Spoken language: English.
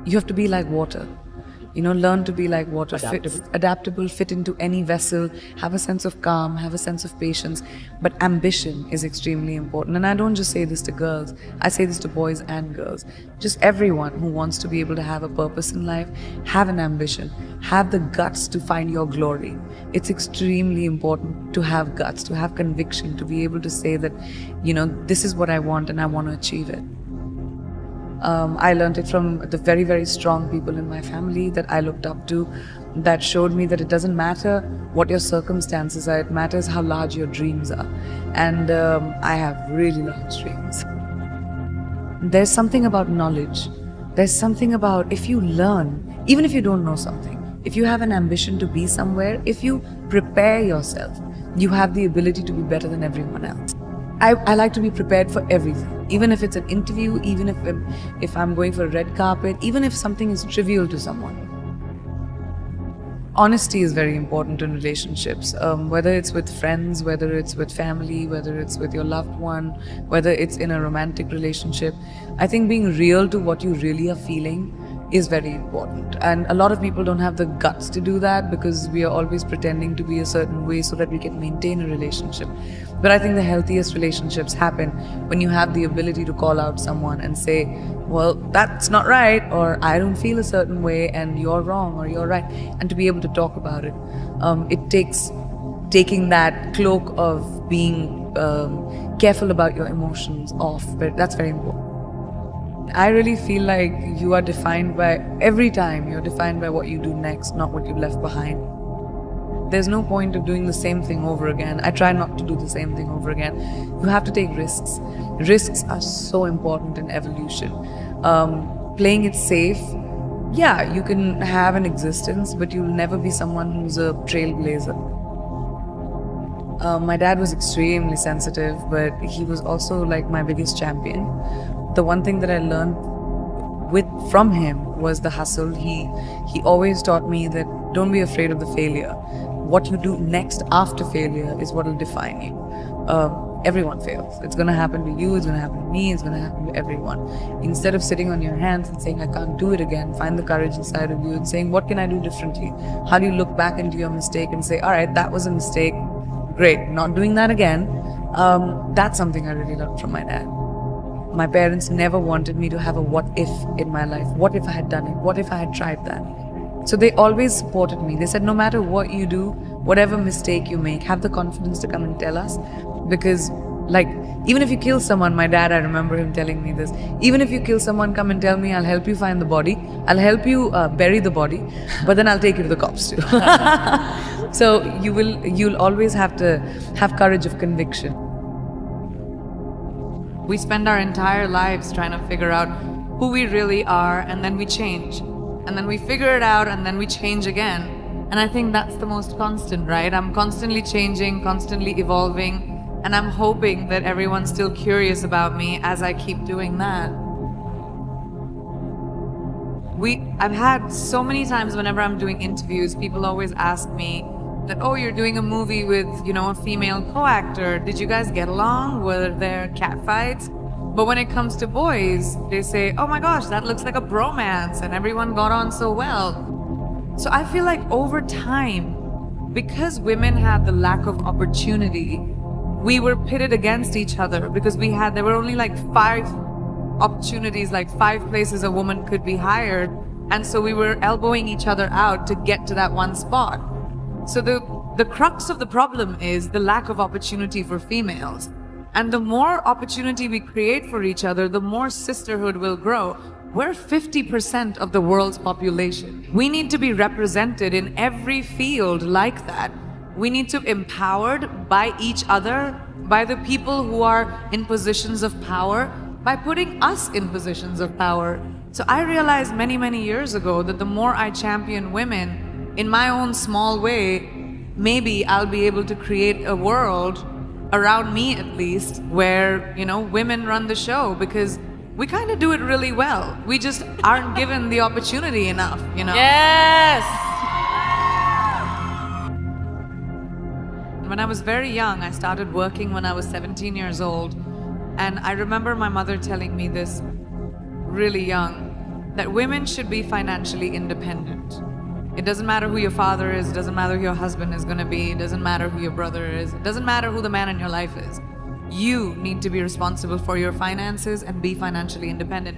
you have to be like water. Learn to be like water. Adaptable, fit into any vessel, have a sense of calm, have a sense of patience. But ambition is extremely important. And I don't just say this to girls, I say this to boys and girls. Just everyone who wants to be able to have a purpose in life, have an ambition, have the guts to find your glory. It's extremely important to have guts, to have conviction, to be able to say that, this is what I want and I want to achieve it. I learned it from the very, very strong people in my family that I looked up to, that showed me that it doesn't matter what your circumstances are, it matters how large your dreams are. And I have really large dreams. There's something about knowledge. There's something about if you learn, even if you don't know something, if you have an ambition to be somewhere, if you prepare yourself, you have the ability to be better than everyone else. I like to be prepared for everything, even if it's an interview, even if I'm going for a red carpet, even if something is trivial to someone. Honesty is very important in relationships, whether it's with friends, whether it's with family, whether it's with your loved one, whether it's in a romantic relationship. I think being real to what you really are feeling is very important. And a lot of people don't have the guts to do that because we are always pretending to be a certain way so that we can maintain a relationship. But I think the healthiest relationships happen when you have the ability to call out someone and say, well, that's not right, or I don't feel a certain way and you're wrong or you're right, and to be able to talk about it. It takes taking that cloak of being careful about your emotions off, but that's very important. I really feel like you are defined by, every time you're defined by what you do next, not what you left behind. There's no point of doing the same thing over again. I try not to do the same thing over again. You have to take risks. Risks are so important in evolution. Playing it safe, yeah, you can have an existence, but you'll never be someone who's a trailblazer. My dad was extremely sensitive, but he was also like my biggest champion. The one thing that I learned from him was the hustle. He always taught me that don't be afraid of the failure. What you do next after failure is what will define you. Everyone fails. It's going to happen to you, it's going to happen to me, it's going to happen to everyone. Instead of sitting on your hands and saying, I can't do it again, find the courage inside of you and saying, what can I do differently? How do you look back into your mistake and say, all right, that was a mistake, great, not doing that again. That's something I really learned from my dad. My parents never wanted me to have a what if in my life. What if I had done it? What if I had tried that? So they always supported me. They said, no matter what you do, whatever mistake you make, have the confidence to come and tell us. Because even if you kill someone, my dad, I remember him telling me this, even if you kill someone, come and tell me, I'll help you find the body. I'll help you bury the body, but then I'll take you to the cops too. So you'll always have to have courage of conviction. We spend our entire lives trying to figure out who we really are, and then we change. And then we figure it out, and then we change again. And I think that's the most constant, right? I'm constantly changing, constantly evolving, and I'm hoping that everyone's still curious about me as I keep doing that. I've had so many times whenever I'm doing interviews, people always ask me that, oh, you're doing a movie with, a female co-actor. Did you guys get along? Were there catfights? But when it comes to boys, they say, oh my gosh, that looks like a bromance and everyone got on so well. So I feel like over time, because women had the lack of opportunity, we were pitted against each other because there were only like 5 opportunities, like 5 places a woman could be hired. And so we were elbowing each other out to get to that one spot. So the crux of the problem is the lack of opportunity for females. And the more opportunity we create for each other, the more sisterhood will grow. We're 50% of the world's population. We need to be represented in every field like that. We need to be empowered by each other, by the people who are in positions of power, by putting us in positions of power. So I realized many, many years ago that the more I champion women, in my own small way, maybe I'll be able to create a world around me at least where, women run the show, because we kind of do it really well. We just aren't given the opportunity enough, Yes! When I was very young, I started working when I was 17 years old. And I remember my mother telling me this really young, that women should be financially independent. It doesn't matter who your father is, it doesn't matter who your husband is going to be, it doesn't matter who your brother is, it doesn't matter who the man in your life is. You need to be responsible for your finances and be financially independent.